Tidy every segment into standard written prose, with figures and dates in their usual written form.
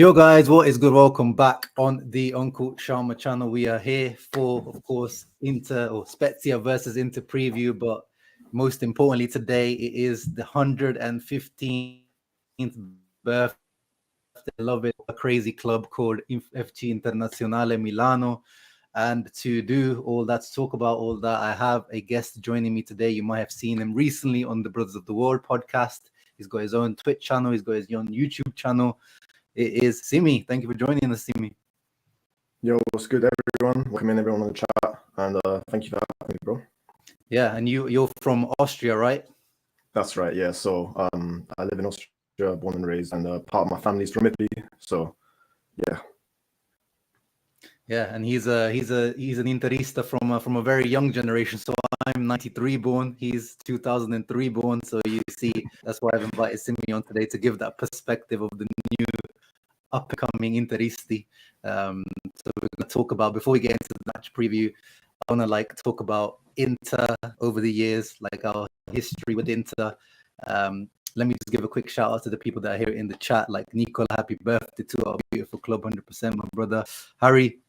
Yo guys, what is good? Welcome back on the Uncle Sharma channel. We are here for, of course, Spezia versus Inter preview, but most importantly today it is the 115th birthday. I love it. A crazy club called FC Internazionale Milano. And to do all that, to talk about all that, I have a guest joining me today. You might have seen him recently on the Brothers of the World podcast. He's got his own Twitch channel. He's got his own YouTube channel. It is Simi. Thank you for joining us, Simi. Yo, what's good, everyone? Welcome in, everyone on the chat, and thank you for having me, bro. Yeah, and you're from Austria, right? That's right. Yeah. So I live in Austria, born and raised, and part of my family's from Italy. So yeah. Yeah, and he's an Interista from a very young generation. So I'm 93 born. He's 2003 born. So you see, that's why I've invited Simi on today to give that perspective of the new upcoming Interisti. So we're going to talk about, before we get into the match preview, I want to talk about Inter over the years, like our history with Inter. Let me just give a quick shout out to the people that are here in the chat, like Nicola, happy birthday to our beautiful club, 100%, my brother. Harry,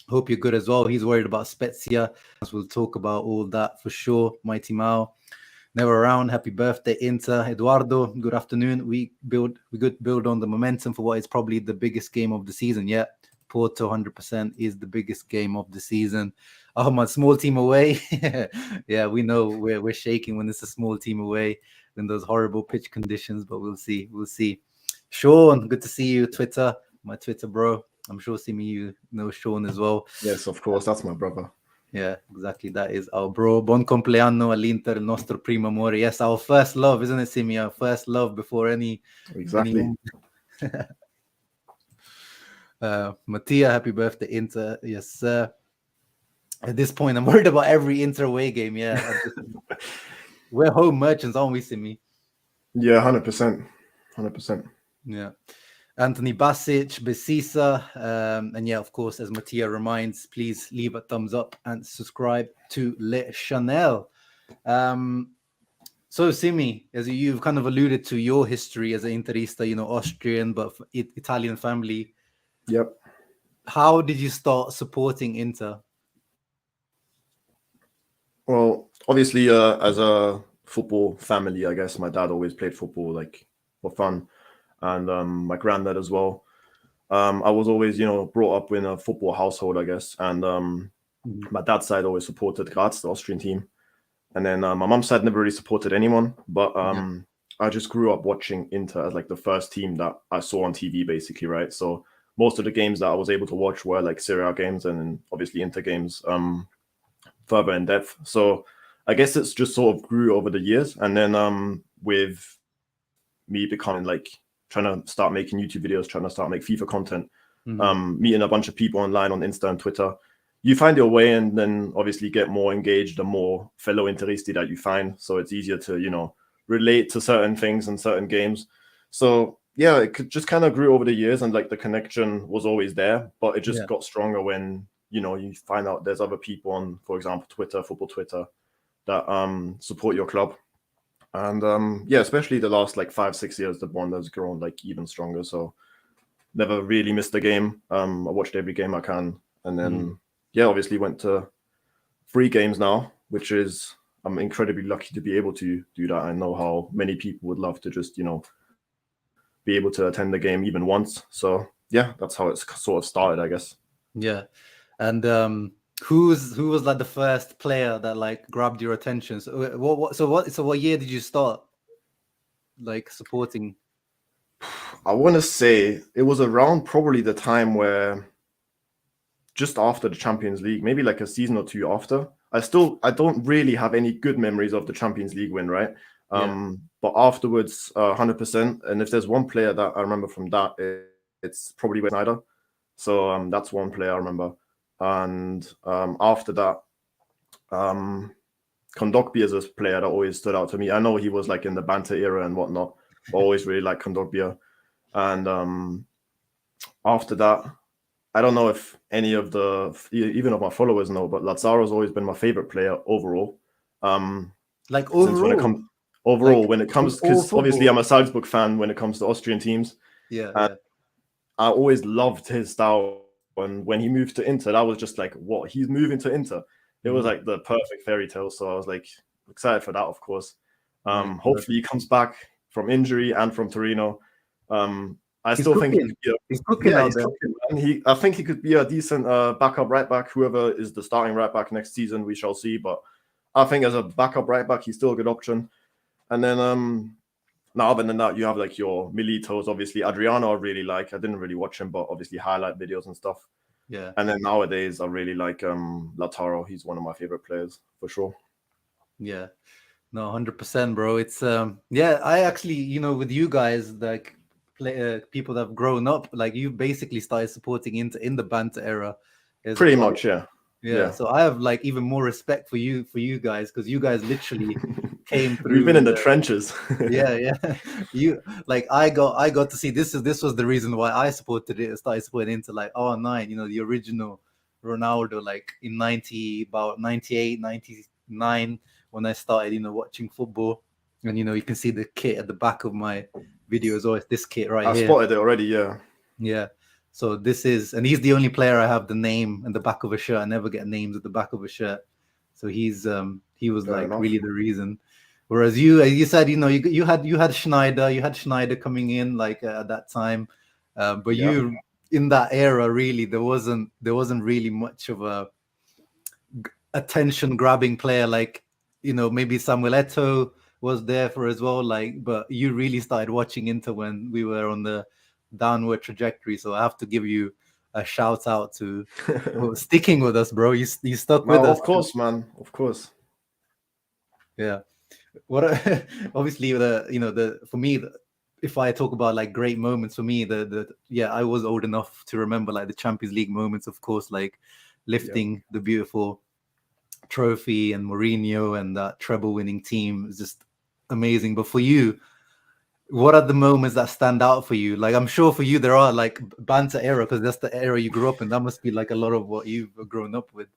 hope you're good as well. He's worried about Spezia. We'll talk about all that for sure. Mighty Mao, never around. Happy birthday, Inter. Eduardo, good afternoon. We could build on the momentum for what is probably the biggest game of the season. Yeah, Porto 100% is the biggest game of the season. Oh, my small team away. Yeah, we know we're shaking when it's a small team away in those horrible pitch conditions, but we'll see. Sean, good to see you. Twitter, my Twitter bro. I'm sure Simi, you know Sean as well. Yes, of course. That's my brother. Yeah, exactly. That is our bro. Buon compleanno all'Inter, il nostro primo amore. Yes, our first love, isn't it, Simi? Our first love before any... Exactly. Mattia, happy birthday, Inter. Yes, sir. At this point, I'm worried about every Inter away game. Yeah. We're home merchants, aren't we, Simi? Yeah, 100%. 100%. Yeah. Anthony Basic, Besisa, and yeah, of course, as Mattia reminds, please leave a thumbs up and subscribe to Le Chanel. So, Simi, as you've kind of alluded to your history as an Interista, Austrian, but Italian family. Yep. How did you start supporting Inter? Well, obviously, as a football family, I guess my dad always played football, for fun. And my granddad as well. I was always, brought up in a football household, I guess. And my dad's side always supported Graz, the Austrian team. And then my mum's side never really supported anyone. But I just grew up watching Inter as the first team that I saw on TV, basically, right? So most of the games that I was able to watch were Serie A games and then obviously Inter games further in depth. So I guess it's just sort of grew over the years. And then with me becoming trying to start making YouTube videos, trying to start make FIFA content, meeting a bunch of people online on Insta and Twitter, you find your way and then obviously get more engaged the more fellow Interisti that you find. So it's easier to, relate to certain things and certain games. So yeah, it just kind of grew over the years and the connection was always there, but it just got stronger when, you find out there's other people on, for example, Twitter, football Twitter, that support your club. And yeah, especially the last 5-6 years, the bond has grown even stronger. So never really missed a game. I watched every game I can, and then obviously went to 3 games now, which is I'm incredibly lucky to be able to do that. I know how many people would love to just be able to attend the game even once. So yeah, that's how it's sort of started, I guess. Yeah, and who was the first player that grabbed your attention? So what year did you start supporting? I want to say it was around probably the time where just after the Champions League, maybe a season or 2 after. I don't really have any good memories of the Champions League win, right? But afterwards, 100%. And if there's one player that I remember from that, it's probably Snyder. So that's one player I remember. And after that, Kondogbia is a player that always stood out to me. I know he was in the banter era and whatnot, but always really liked Kondogbia. And after that, I don't know if any of even of my followers know, but Lazzaro's always been my favorite player overall. Overall? When it comes, because obviously I'm a Salzburg fan when it comes to Austrian teams. Yeah. I always loved his style. And when he moved to Inter, that was just like, what? He's moving to Inter. It was like the perfect fairy tale. So I was like excited for that, of course. Hopefully he comes back from injury and from Torino. I He's still think he cooking. could be He's cooking out there. cooking, man. I think he could be a decent backup right back. Whoever is the starting right back next season, we shall see. But I think as a backup right back, he's still a good option. And then now, other than that, you have like your Militos, obviously. Adriano, I really like. I didn't really watch him, but obviously highlight videos and stuff. Yeah. And then nowadays, I really like Lautaro. He's one of my favorite players for sure. Yeah. No, 100%, bro. It's yeah. I actually, you know, with you guys, like people that have grown up, like you basically started supporting Inter in the banter era. Pretty much, yeah. Yeah. So I have like even more respect for you guys, because you guys literally came through. We've been in the trenches. Yeah. You like I got to see this was the reason why I supported it. Started supporting Inter like R9, you know, the original Ronaldo, like in 98, 99 when I started, you know, watching football. And you know, you can see the kit at the back of my video is always this kit right here. I spotted it already, yeah. Yeah. So this is, and he's the only player I have the name in the back of a shirt. I never get names at the back of a shirt. So he was Fair like enough. really the reason. Whereas you said, you know, you had Schneider coming in like at that time, but you in that era really there wasn't really much of a attention grabbing player, like, you know, maybe Samuel Eto'o was there for as well, like, but you really started watching Inter when we were on the downward trajectory. So I have to give you a shout out to sticking with us, bro. You stuck with us. Of course, man. Of course. Yeah. What obviously for me, if I talk about like great moments for me, I was old enough to remember like the Champions League moments, of course, like lifting the beautiful trophy and Mourinho and that treble winning team is just amazing. But for you, what are the moments that stand out for you? Like, I'm sure for you there are like banter era, because that's the era you grew up in. That must be like a lot of what you've grown up with.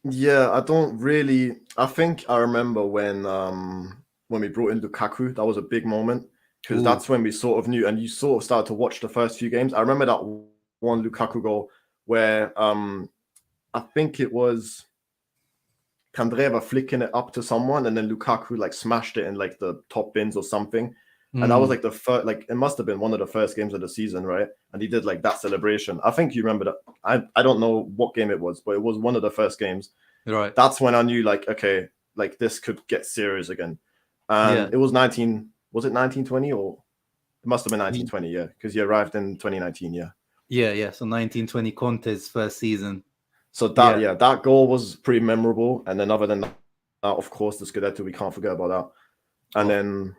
Yeah, I think I remember when we brought in Lukaku. That was a big moment, because that's when we sort of knew, and you sort of started to watch the first few games. I remember that one Lukaku goal where I think it was Candreva flicking it up to someone, and then Lukaku like smashed it in like the top bins or something. And that was like the first, like it must have been one of the first games of the season, right? And he did like that celebration. I think you remember that. I don't know what game it was, but it was one of the first games. Right. That's when I knew, like, okay, like this could get serious again. And it was 1920, or it must have been 1920, yeah, because he arrived in 2019, yeah. Yeah. So 1920 Conte's first season. So that that goal was pretty memorable. And then other than that, of course, the Scudetto, we can't forget about that. And then,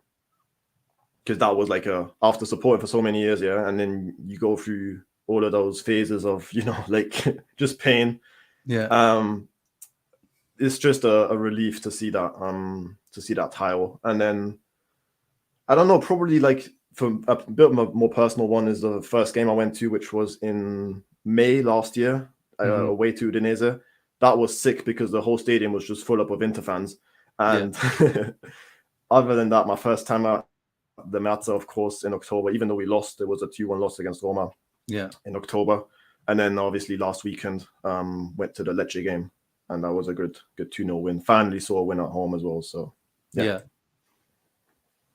because that was like after supporting for so many years, yeah, and then you go through all of those phases of, you know, like just pain. Yeah. It's just a relief to see that title. And then I don't know, probably like for a bit of a more personal one is the first game I went to, which was in May last year, away to Udinese. That was sick because the whole stadium was just full up of Inter fans. And other than that, my first time out the Mazza, of course, in October, even though we lost, it was a 2-1 loss against Roma in October. And then obviously last weekend went to the Lecce game, and that was a good 2-0 win. Finally saw a win at home as well. So yeah.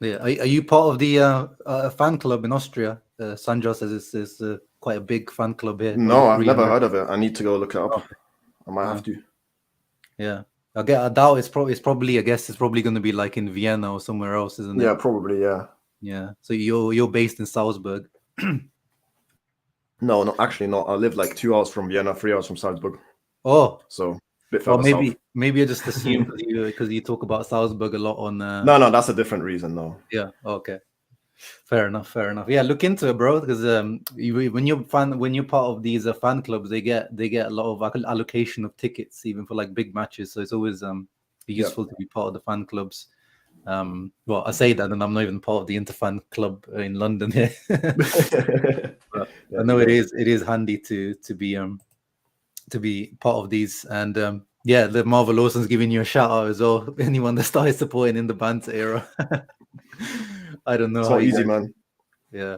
Are you part of the fan club in Austria? Sanjo says it's quite a big fan club here. No, I've never heard of it. I need to go look it up. I might have to. Yeah, I doubt it's probably I guess it's probably going to be like in Vienna or somewhere else, isn't it? Yeah, probably. Yeah. Yeah. So you're based in Salzburg. No, actually not. I live like 2 hours from Vienna, 3 hours from Salzburg. Oh, so a bit further south. Maybe I just assumed because you talk about Salzburg a lot on. No, that's a different reason, though. Yeah. Okay. Fair enough. Yeah, look into it, bro. Because when you're part of these fan clubs, they get a lot of allocation of tickets, even for like big matches. So it's always useful to be part of the fan clubs. Well, I say that, and I'm not even part of the Interfan club in London here. But I know it is handy to be part of these, and the Marvel Lawson's giving you a shout out as well. Anyone that started supporting in the banter era. I don't know. It's not easy, man. Yeah.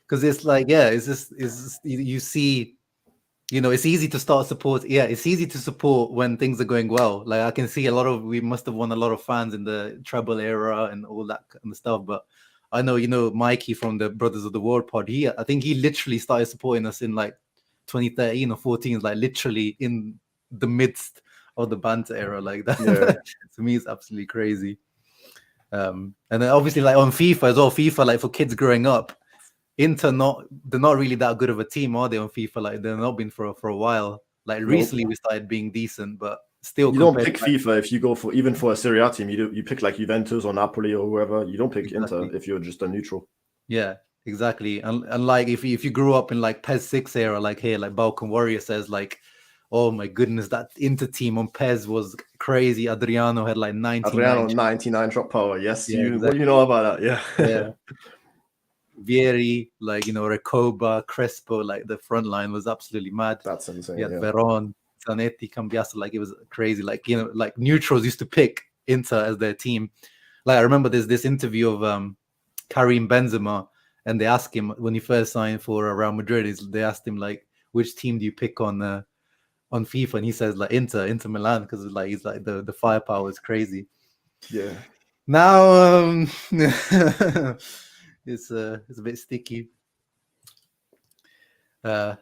because it's like, yeah, it's just you see, it's easy to start support. Yeah, it's easy to support when things are going well. Like I can see we must have won a lot of fans in the treble era and all that kind of stuff. But I know, Mikey from the Brothers of the World pod, I think he literally started supporting us in like 2013 or 14, like literally in the midst of the banter era. Like that, Yeah. to me, it's absolutely crazy. And then obviously like on FIFA as well, FIFA, like for kids growing up, Inter they're not really that good of a team, are they, on FIFA? Like they've not been for a while. Like Nope. recently we started being decent, but still You don't compared pick to, like, FIFA if you go for even for a Serie A team. You pick like Juventus or Napoli or whoever. You don't pick exactly. Inter if you're just a neutral. Yeah, exactly. And like if you grew up in like PES 6 era, like here, like Balkan Warrior says, like, oh my goodness, that Inter team on PES was crazy. Adriano had like 99. Adriano 99 shot power. Yes, Yeah, what do you know about that? Yeah. Yeah. Vieri, like, Recoba, Crespo, like the front line was absolutely mad. That's insane. We had Yeah. Veron, Zanetti, Cambiasso, like it was crazy. Like, like neutrals used to pick Inter as their team. Like I remember there's this interview of Karim Benzema, and they asked him when he first signed for Real Madrid, they asked him like, which team do you pick on FIFA? And he says like Inter Milan, because like he's like the firepower is crazy. Yeah. Now it's a bit sticky.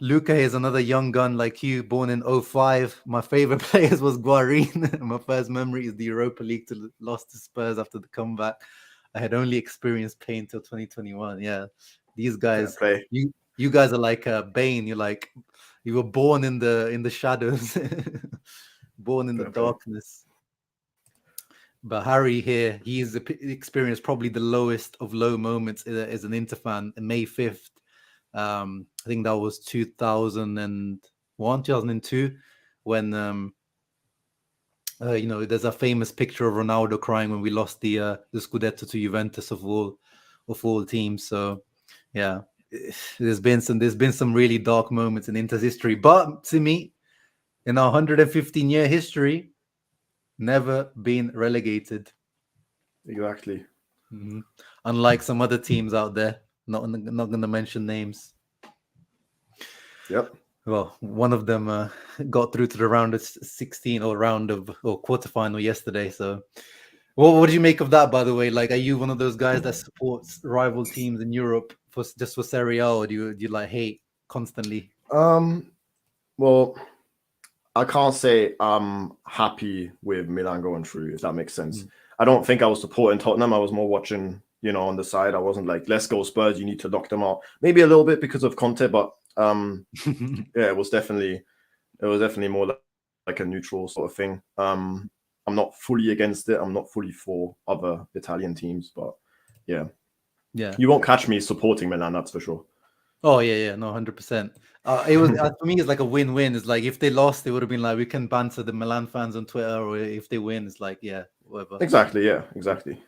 Luca is another young gun like you, born in 05. My favorite players was Guarin. My first memory is the Europa League lost to Spurs after the comeback. I had only experienced playing until 2021. Yeah, these guys, you guys are like Bane. You're like, you were born in the shadows, born in the darkness. But Harry here, he's experienced probably the lowest of low moments as an Inter fan. May 5th, I think that was 2001, 2002, when there's a famous picture of Ronaldo crying when we lost the Scudetto to Juventus of all teams. So yeah, there's been some really dark moments in Inter's history. But to me, in our 115-year history, never been relegated. Exactly. Mm-hmm. Unlike some other teams out there, not going to mention names. Yep. Well, one of them got through to the round of 16 or quarterfinal yesterday. So, what do you make of that? By the way, like, are you one of those guys that supports rival teams in Europe for Serie A, or do you like hate constantly? Well, I can't say I'm happy with Milan going through, if that makes sense. I don't think I was supporting Tottenham. I was more watching, on the side. I wasn't like, let's go Spurs, you need to knock them out. Maybe a little bit because of Conte, but yeah, it was definitely more like a neutral sort of thing. I'm not fully against it. I'm not fully for other Italian teams, but yeah. You won't catch me supporting Milan, that's for sure. Oh yeah, no, 100%. It was for me. It's like a win-win. It's like if they lost, it would have been like we can banter the Milan fans on Twitter, or if they win, it's like whatever. Exactly. Yeah. Exactly.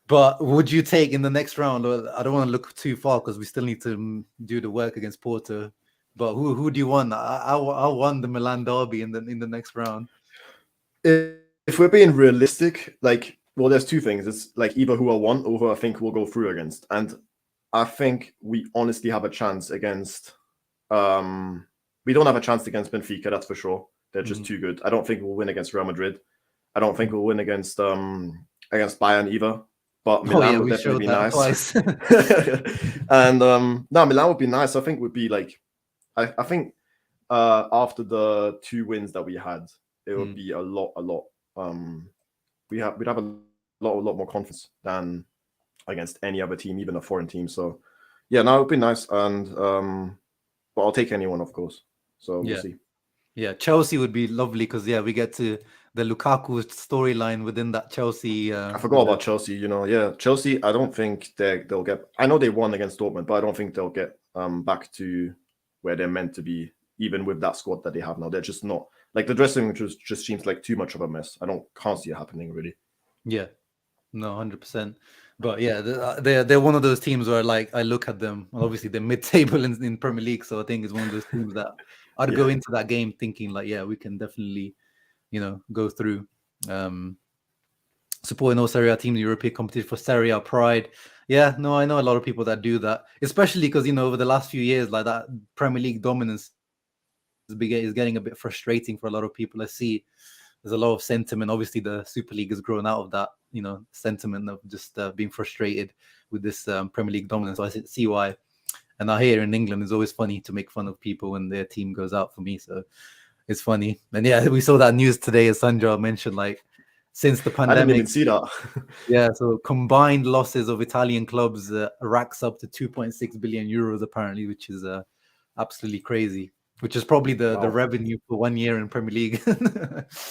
But would you take in the next round? I don't want to look too far because we still need to do the work against Porto. But who do you want? I want the Milan derby in the next round. If we're being realistic, like, well, there's two things. It's like either who I want or who I think we'll go through against. And I think we honestly have a chance against. We don't have a chance against Benfica, that's for sure. They're just too good. I don't think we'll win against Real Madrid. I don't think we'll win against Bayern either. But Milan would definitely be nice. And no, Milan would be nice. I think would be like, I think after the 2 wins that we had, it would be a lot. We'd have a lot more confidence than against any other team, even a foreign team. So yeah, no, it would be nice. And but I'll take anyone, of course. So we'll see. Yeah, Chelsea would be lovely because we get to the Lukaku storyline within that Chelsea. I forgot about Chelsea. Chelsea. I don't think they'll get. I know they won against Dortmund, but I don't think they'll get back to where they're meant to be, even with that squad that they have now. They're just not, like, the dressing room just seems like too much of a mess. Can't see it happening really. Yeah, no, 100%. But yeah, they're one of those teams where, like, I look at them. Well, obviously they're mid-table in Premier League, so I think it's one of those teams that I'd go into that game thinking like, we can definitely, go through. supporting all Serie A teams in European competition for Serie A pride. Yeah, no, I know a lot of people that do that, especially because, over the last few years, like that Premier League dominance is getting a bit frustrating for a lot of people. I see there's a lot of sentiment. Obviously, the Super League has grown out of that, sentiment of just being frustrated with this Premier League dominance. So I see why. And now here in England, it's always funny to make fun of people when their team goes out for me. So it's funny. And yeah, we saw that news today, as Sandra mentioned, like since the pandemic. I didn't even see that. Yeah, so combined losses of Italian clubs racks up to 2.6 billion euros apparently, which is absolutely crazy. Which is probably the revenue for 1 year in Premier League.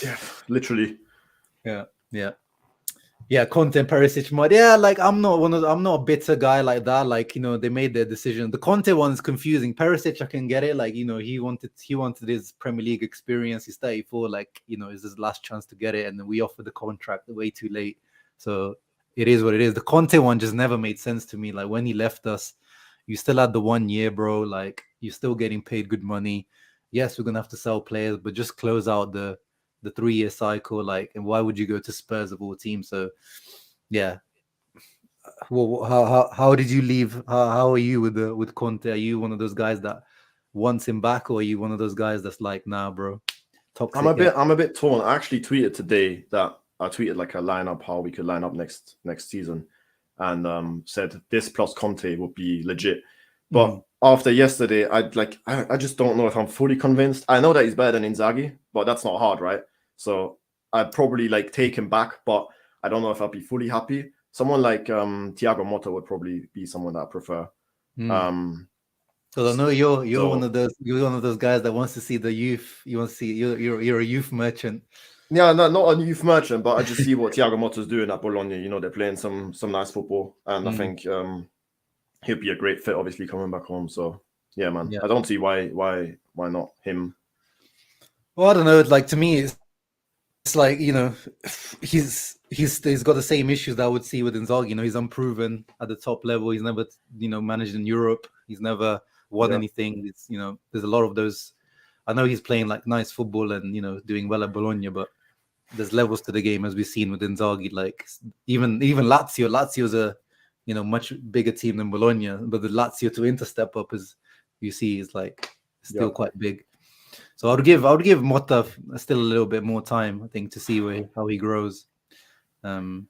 Yeah, literally. Yeah, Conte and Perisic mod. Yeah, like I'm not a bitter guy like that. Like, they made their decision. The Conte one's confusing. Perisic, I can get it. Like, he wanted his Premier League experience. He's 34. Like, is his last chance to get it, and then we offered the contract way too late. So it is what it is. The Conte one just never made sense to me. Like, when he left us, you still had the 1 year, bro. Like, you're still getting paid good money. Yes, we're gonna have to sell players, but just close out the 3-year cycle. Like, and why would you go to Spurs of all teams? So yeah. Well, how did you leave? How are you with Conte? Are you one of those guys that wants him back, or are you one of those guys that's like, nah, bro, toxic? I'm a bit torn. I actually tweeted today that I tweeted like a lineup, how we could line up next season, and said this plus Conte would be legit. But after yesterday, I just don't know if I'm fully convinced. I know that he's better than Inzaghi, but that's not hard, right? So I'd probably take him back, but I don't know if I'd be fully happy. Someone like Thiago Motta would probably be someone that I prefer. So I know you're one of those guys that wants to see the youth. You want to see you're a youth merchant. Yeah, no, not a youth merchant, but I just see what Thiago Motta's doing at Bologna. They're playing some nice football, and I think he'll be a great fit, obviously, coming back home. So yeah, man, I don't see why not him. Well, I don't know. Like, to me, it's like, he's got the same issues that I would see with Inzaghi. He's unproven at the top level. He's never managed in Europe. He's never won anything. It's there's a lot of those. I know he's playing like nice football and doing well at Bologna, but there's levels to the game, as we've seen with Inzaghi. Like, even Lazio's a much bigger team than Bologna, but the Lazio to Inter step up, as you see, is like still quite big. So I would give Motta still a little bit more time, I think, to see how he grows. But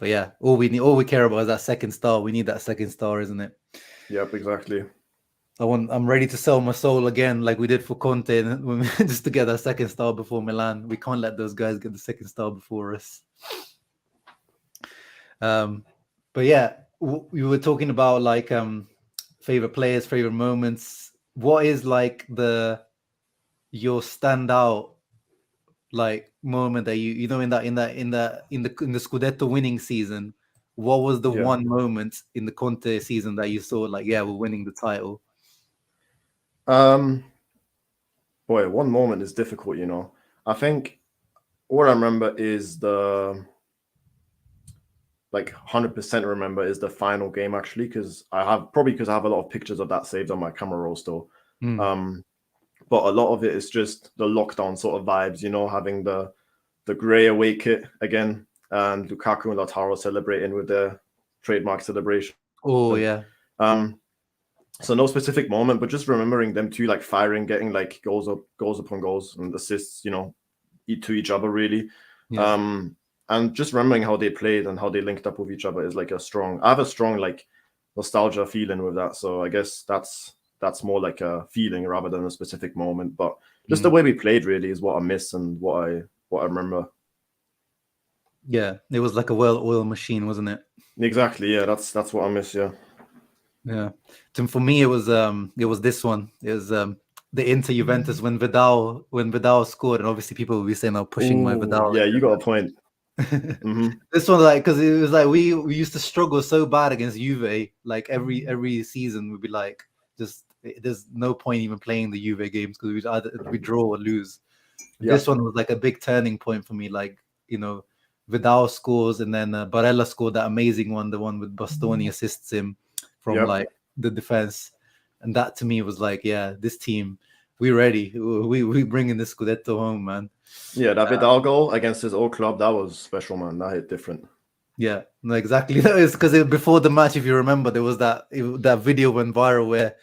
yeah, all we care about is that second star. We need that second star, isn't it? Yep, exactly. I'm ready to sell my soul again, like we did for Conte, just to get that second star before Milan. We can't let those guys get the second star before us. But yeah, we were talking about like favorite players, favorite moments. What is like your standout like moment that in the Scudetto winning season? What was the one moment in the Conte season that you saw like, we're winning the title? Boy, one moment is difficult, I think what I remember is the 100% remember is the final game, actually, because I have a lot of pictures of that saved on my camera roll still. But a lot of it is just the lockdown sort of vibes, having the grey away kit again, and Lukaku and Lautaro celebrating with their trademark celebration. Oh yeah. So no specific moment, but just remembering them two like firing, getting like goals upon goals and assists, to each other really. Yeah. And just remembering how they played and how they linked up with each other is like I have a strong like nostalgia feeling with that. So I guess that's more like a feeling rather than a specific moment. But just the way we played really is what I miss and what I remember. Yeah, it was like a well-oiled machine, wasn't it? Exactly. Yeah, that's what I miss. Yeah. Yeah. For me, it was this one. It was the Inter Juventus when Vidal scored, and obviously people will be saying, "I'm pushing my Vidal." Yeah, you got a point. This one, like, because it was like we used to struggle so bad against Juve. Like every season, we'd be like, there's no point even playing the Juve games because we draw or lose. Yeah. This one was like a big turning point for me. Like, Vidal scores, and then Barella scored that amazing one, the one with Bastoni assists him from like the defense, and that to me was like, this team. we ready. We bringing the Scudetto home, man. Yeah, that Vidal goal against his old club, that was special, man. That hit different. Yeah, no, exactly. That is because before the match, if you remember, there was that video went viral where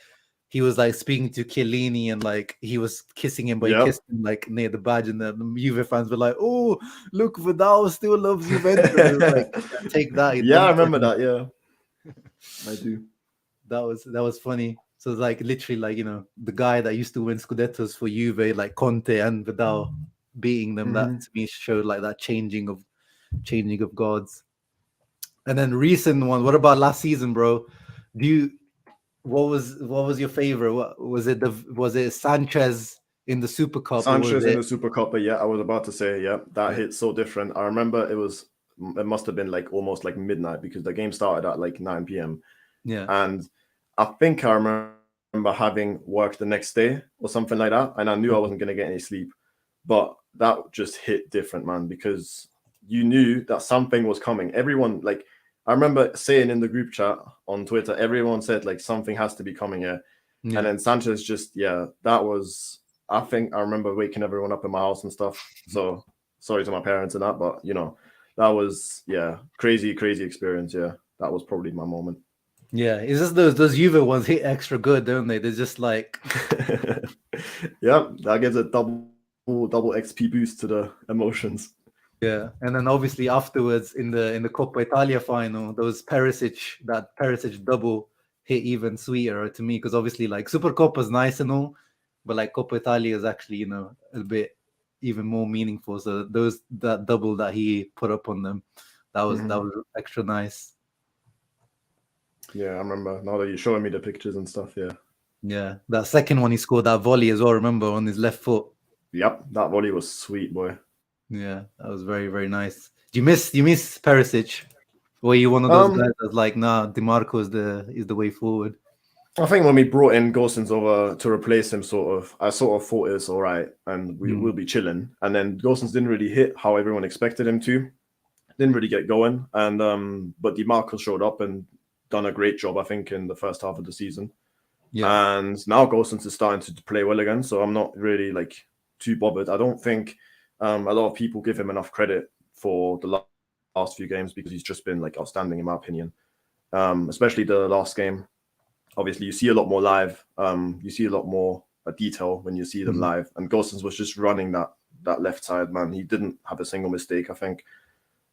he was like speaking to Chiellini and like he was kissing him, but he Yeah. kissed him like near the badge, and the Juve fans were like, "Oh, look, Vidal still loves Juventus." It was like, take that. He Yeah, I dunked on remember him. that. Yeah, I do. That was funny. So it's like literally like the guy that used to win Scudettos for Juve, like Conte and Vidal beating them. That to me showed like that changing of gods. And then recent one. What about last season, bro? Do you what was your favorite? What was it? Was it Sanchez in the Super Cup or was Sanchez in it? the Super Cup, but yeah, I was about to say, yeah, that Yeah. hit so different. I remember it must have been like almost like midnight because the game started at like 9 p.m. Yeah. And I think I remember having work the next day or something like that. And I knew I wasn't going to get any sleep. But that just hit different, man, because you knew that something was coming. Everyone, like, I remember saying in the group chat on Twitter, everyone said, like, something has to be coming here. Yeah. And then Sanchez just, yeah, that was, I think I remember waking everyone up in my house and stuff. So sorry to my parents and that, but, that was, yeah, crazy experience. Yeah, that was probably my moment. Yeah, it's just those Juve ones hit extra good, don't they? They're just like Yeah, that gives a double XP boost to the emotions. yeah. And then obviously afterwards in the Coppa Italia final, that Perisic double hit even sweeter to me because obviously like Super Coppa is nice and all, but like Coppa Italia is actually a bit even more meaningful. So that double that he put up on them, that was extra nice. Yeah, I remember. Now that you're showing me the pictures and stuff, yeah. Yeah, that second one he scored that volley as well. Remember on his left foot. Yep, that volley was sweet, boy. Yeah, that was very very nice. Do you miss Perisic? Were you one of those guys that's like, nah, DiMarco is the way forward? I think when we brought in Gosens over to replace him, I sort of thought it's all right and we'll be chilling. And then Gosens didn't really hit how everyone expected him to. Didn't really get going. And but DiMarco showed up and done a great job, I think, in the first half of the season. Yeah. And now Gosens is starting to play well again, so I'm not really like too bothered. I don't think a lot of people give him enough credit for the last few games because he's just been like outstanding in my opinion. Especially the last game. Obviously, you see a lot more live. You see a lot more detail when you see them live. And Gosens was just running that left side, man. He didn't have a single mistake, I think.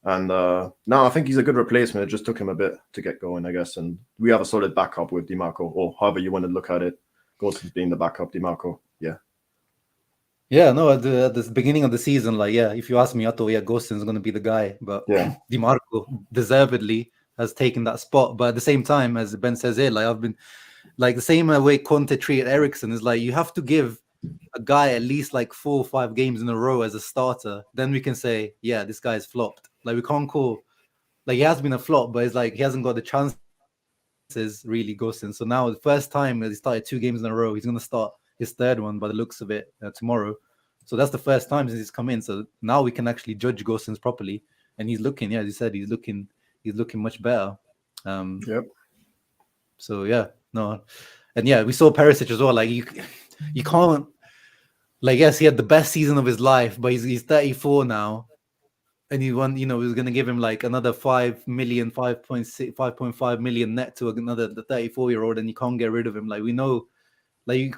And now I think he's a good replacement. It just took him a bit to get going, I guess. And we have a solid backup with DiMarco, or however you want to look at it. Gosens being the backup, DiMarco. Yeah. Yeah, no, at the beginning of the season, like, yeah, if you ask me, I thought, yeah, Gosens going to be the guy. But Yeah. DiMarco deservedly has taken that spot. But at the same time, as Ben says here, like, I've been like the same way Conte treated Ericsson is like, you have to give a guy at least like 4 or 5 games in a row as a starter. Then we can say, yeah, this guy's flopped. Like, we can't call, like, he has been a flop, but it's like he hasn't got the chances really, Gosens. So now the first time he started 2 games in a row, he's going to start his third one by the looks of it tomorrow. So that's the first time since he's come in. So now we can actually judge Gosens properly. And he's looking, yeah, as you said, he's looking much better. Yep. So yeah, no. And yeah, we saw Perisic as well. Like you can't, like, yes, he had the best season of his life, but he's 34 now. And he won, he was going to give him like another 5 million, 5.5 million net to the 34-year-old, and you can't get rid of him. Like, we know, like,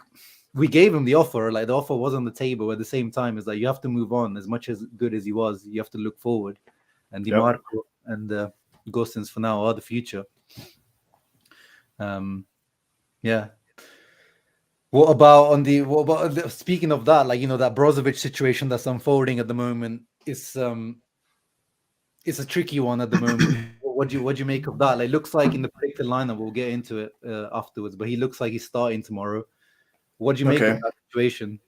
we gave him the offer. Like, the offer was on the table. At the same time, it's like you have to move on. As much as good as he was, you have to look forward. And DiMarco and Gosens for now are the future. Yeah. What about speaking of that, like, that Brozovic situation that's unfolding at the moment is it's a tricky one at the moment. What do you make of that? Like, looks like in the predicted lineup, we'll get into it afterwards, but he looks like he's starting tomorrow. What do you make of that situation?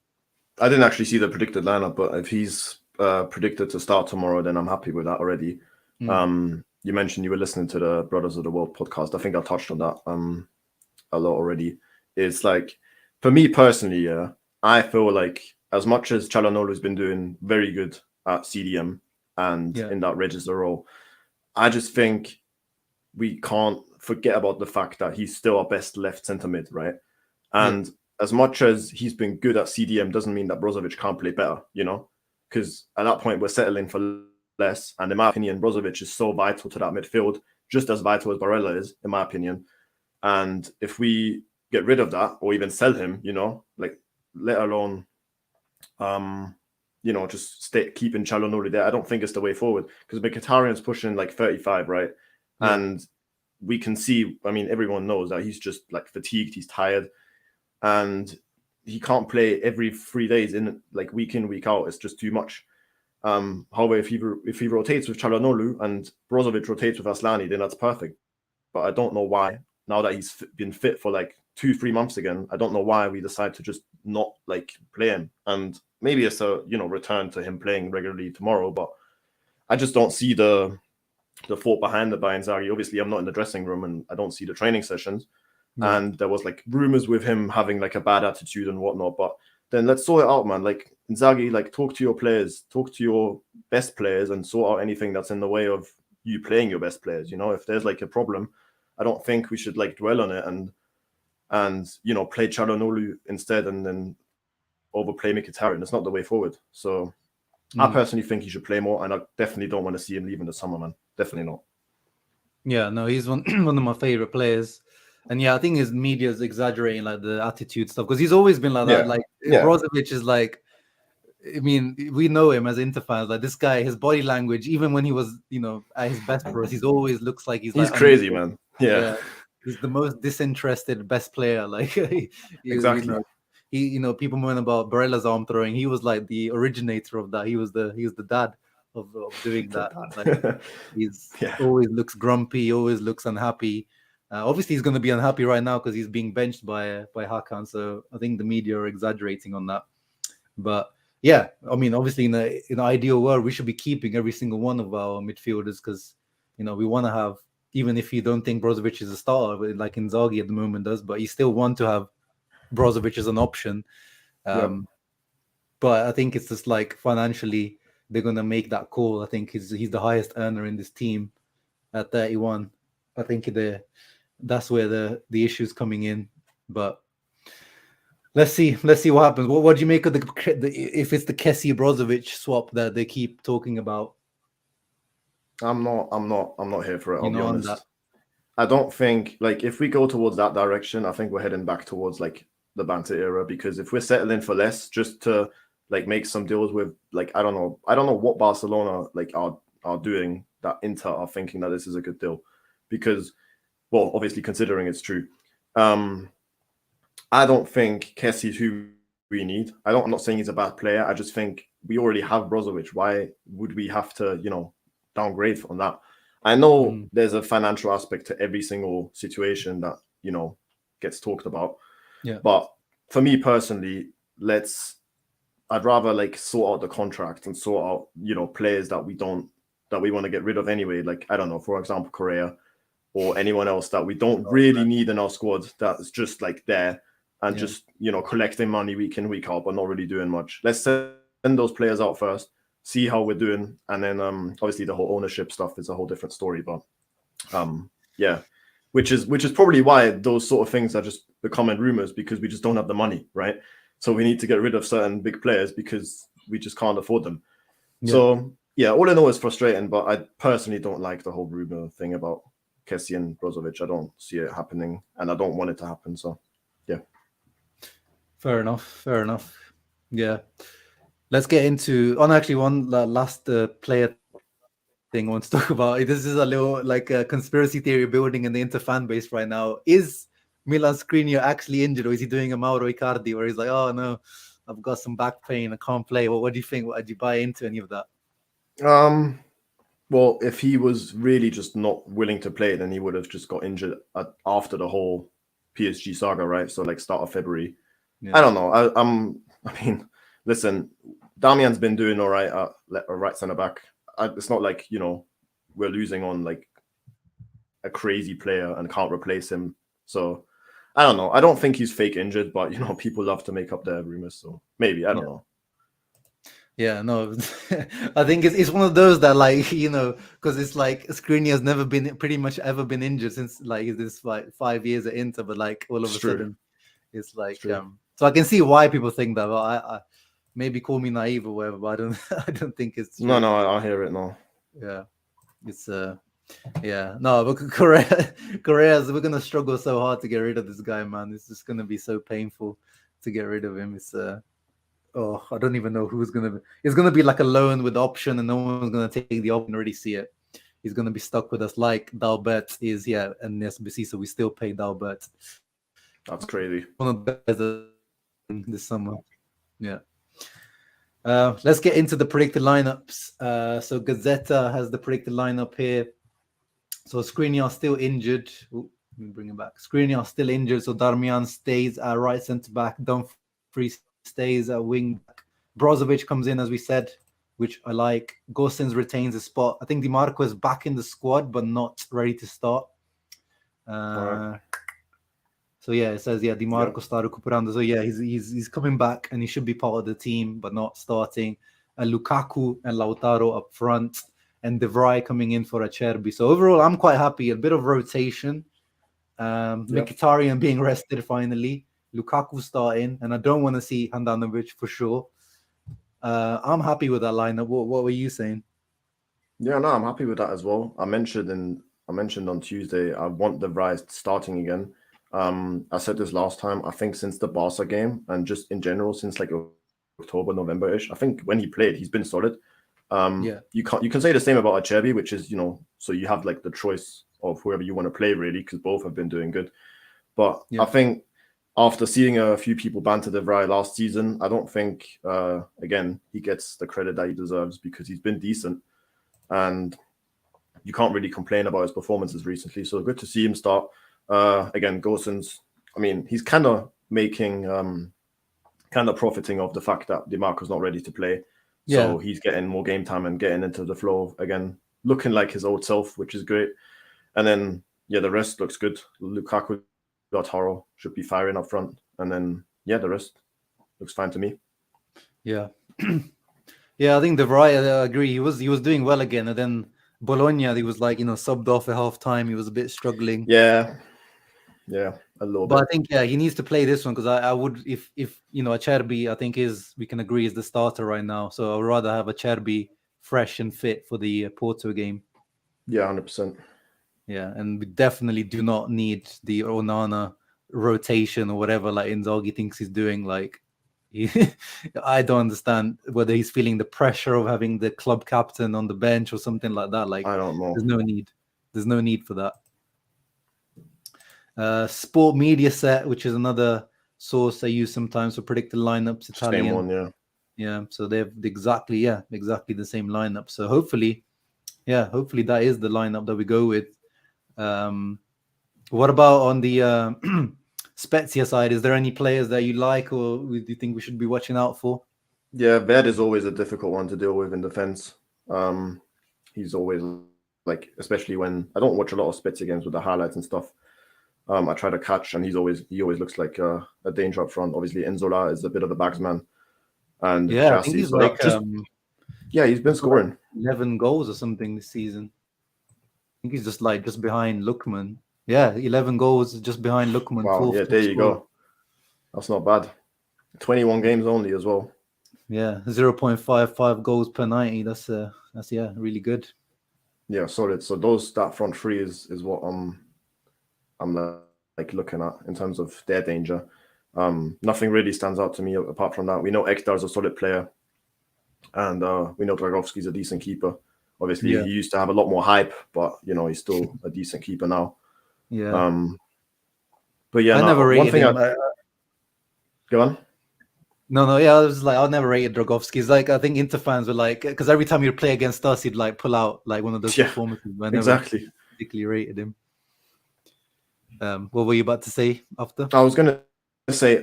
I didn't actually see the predicted lineup, but if he's predicted to start tomorrow, then I'm happy with that already. You mentioned you were listening to the Brothers of the World podcast. I think I touched on that a lot already. It's like, for me personally, yeah, I feel like as much as Çalhanoğlu's been doing very good at CDM and in that register role, I just think we can't forget about the fact that he's still our best left centre mid, right? And as much as he's been good at CDM doesn't mean that Brozovic can't play better, you know? Because at that point, we're settling for less. And in my opinion, Brozovic is so vital to that midfield, just as vital as Barella is, in my opinion. And if we get rid of that or even sell him, you know, like let alone, you know, just keeping Çalhanoğlu there, I don't think it's the way forward. Because Mkhitaryan's pushing like 35, right? Yeah. And we can see, I mean, everyone knows that he's just like fatigued, he's tired. And he can't play every 3 days in like week in, week out. It's just too much. However, if he rotates with Çalhanoğlu and Brozovic rotates with Aslani, then that's perfect. But I don't know why, now that he's been fit for like 2-3 months again, I don't know why we decide to just not like play him. And maybe it's a, you know, return to him playing regularly tomorrow, but I just don't see the thought behind it by Inzaghi. Obviously, I'm not in the dressing room and I don't see the training sessions. Yeah. And there was like rumors with him having like a bad attitude and whatnot. But then let's sort it out, man. Like Inzaghi, like talk to your players, talk to your best players and sort out anything that's in the way of you playing your best players. You know, if there's like a problem, I don't think we should like dwell on it and you know, play Çalhanoğlu instead and then overplay Mkhitaryan. It's not the way forward. So I personally think he should play more, and I definitely don't want to see him leave in the summer, man. Definitely not. Yeah, no, he's one of my favorite players. And yeah, I think his media is exaggerating like the attitude stuff because he's always been like that. Like Brozovic is like, I mean, we know him as Inter fans. Like this guy, his body language, even when he was, you know, at his best for us, he's always looks like he's like crazy, man. Yeah, he's the most disinterested best player. Like exactly. You know, people moan about Barella's arm throwing. He was like the originator of that. He was the dad of doing that. Like he's always looks grumpy, always looks unhappy. Obviously, he's going to be unhappy right now because he's being benched by Hakan. So I think the media are exaggerating on that. But yeah, I mean, obviously, in an ideal world, we should be keeping every single one of our midfielders because, you know, we want to have, even if you don't think Brozovic is a starter, like Inzaghi at the moment does, but you still want to have Brozovic as an option. But I think it's just like financially, they're going to make that call. I think he's the highest earner in this team at 31. I think that's where the issue's coming in. But let's see what happens. What do you make of the if it's the Kessie Brozovic swap that they keep talking about? I'm not here for it. I'll be honest. I don't think, like, if we go towards that direction, I think we're heading back towards like the banter era, because if we're settling for less just to like make some deals with, like, I don't know what Barcelona like are doing that Inter are thinking that this is a good deal, because, well, obviously considering it's true. I don't think Kessie's who we need. I'm not saying he's a bad player. I just think we already have Brozovic. Why would we have to, you know, downgrade on that? I know there's a financial aspect to every single situation that, you know, gets talked about. Yeah. But for me personally, I'd rather like sort out the contract and sort out, you know, players that we want to get rid of anyway. Like, I don't know, for example, Correa or anyone else that we don't really need in our squad that's just like there and just, you know, collecting money week in, week out, but not really doing much. Let's send those players out first, see how we're doing. And then obviously the whole ownership stuff is a whole different story. But yeah, which is probably why those sort of things are just becoming rumors, because we just don't have the money, right? So we need to get rid of certain big players because we just can't afford them. Yeah. So yeah, all in all, it's frustrating, but I personally don't like the whole rumor thing about Kessie and Brozovic. I don't see it happening, and I don't want it to happen. So yeah. Fair enough. Yeah. Let's get into actually one last player thing I want to talk about. This is a little like a conspiracy theory building in the Inter fan base right now. Is Milan Skriniar actually injured, or is he doing a Mauro Icardi where he's like, oh no, I've got some back pain, I can't play? What do you think? Did you buy into any of that? Well, if he was really just not willing to play, then he would have just got injured after the whole PSG saga, right? So like start of February. Yeah. I don't know. I mean, listen, Damian's been doing all right at right centre back. It's not like, you know, we're losing on like a crazy player and can't replace him. So I don't know. I don't think he's fake injured, but, you know, people love to make up their rumors. So maybe, I don't know. Yeah, no, I think it's one of those that, like, you know, because it's like Skriniar's never been pretty much ever been injured since like this like 5 years at Inter, but like all of a sudden it's like So I can see why people think that, but I maybe call me naive or whatever, but I don't I don't think it's true. No, I hear it now. Yeah, it's yeah, no, but Korea's we're gonna struggle so hard to get rid of this guy, man. It's just gonna be so painful to get rid of him. It's oh, I don't even know who's gonna be. It's gonna be like a loan with option, and no one's gonna take the option. Already see it. He's gonna be stuck with us like Dalbert is here and SBC, so we still pay Dalbert. That's crazy. One of the best this summer. Yeah. Let's get into the predicted lineups. So Gazzetta has the predicted lineup here. So Skriniar still injured. Ooh, let me bring him back. Skriniar still injured. So Darmian stays at right centre back. Dumfries stays at wing back. Brozovic comes in, as we said, which I like. Gosens retains a spot. I think DiMarco is back in the squad, but not ready to start. So yeah, it says DiMarco started recuperando. So yeah, he's coming back and he should be part of the team, but not starting. Lukaku and Lautaro up front, and De Vrij coming in for Acerbi. So overall, I'm quite happy. A bit of rotation. Mkhitaryan being rested finally. Lukaku starting, and I don't want to see Handanovic for sure. I'm happy with that lineup. What were you saying? Yeah, no, I'm happy with that as well. I mentioned on Tuesday I want De Vrij starting again. I said this last time. I think since the Barca game and just in general since like October, November-ish, I think when he played, he's been solid. You can say the same about Acerbi, which is, so you have like the choice of whoever you want to play really, because both have been doing good. But I think after seeing a few people banter De Vrij last season, I don't think again he gets the credit that he deserves, because he's been decent and you can't really complain about his performances recently. So good to see him start. Again, Gosens, I mean, he's kind of profiting of the fact that DiMarco's not ready to play. So he's getting more game time and getting into the flow again, looking like his old self, which is great. And then, the rest looks good. Lukaku, Lautaro should be firing up front. And then, the rest looks fine to me. Yeah. I think De Vrij, I agree. He was doing well again. And then Bologna, he was like, subbed off at half time. He was a bit struggling. Yeah, a little bit. But I think, he needs to play this one, because I would, if Acerbi, I think we can agree is the starter right now. So I would rather have Acerbi fresh and fit for the Porto game. Yeah, 100%. Yeah, and we definitely do not need the Onana rotation or whatever like Inzaghi thinks he's doing. Like, I don't understand whether he's feeling the pressure of having the club captain on the bench or something like that. Like, I don't know. There's no need. There's no need for that. Sport Media Set, which is another source I use sometimes for predicted lineups. Italian. Same one, yeah. So they have exactly the same lineup. So hopefully that is the lineup that we go with. What about on the Spezia side? Is there any players that you like or do you think we should be watching out for? Yeah, Ved is always a difficult one to deal with in defense. He's always like, especially when I don't watch a lot of Spezia games with the highlights and stuff. I try to catch, and he always looks like a danger up front. Obviously, Enzola is a bit of a bagsman, and I think he's like he's been scoring 11 goals or something this season. I think he's just behind Lookman. Yeah, 11 goals just behind Lookman. Wow, there you go. That's not bad. 21 games only as well. Yeah, 0.55 goals per 90. That's really good. Yeah, solid. So that front three is what I'm like looking at in terms of their danger. Nothing really stands out to me apart from that. We know Ekdar's a solid player, and we know Dragovski's a decent keeper. Obviously, he used to have a lot more hype, but he's still a decent keeper now. Yeah. But yeah, I never rated him. Go on. No, yeah, I was like, I never rated Dragovski. It's like, I think Inter fans were like, because every time he'd play against us, he'd like pull out like one of those performances. I never particularly rated him. What were you about to say after? I was gonna say,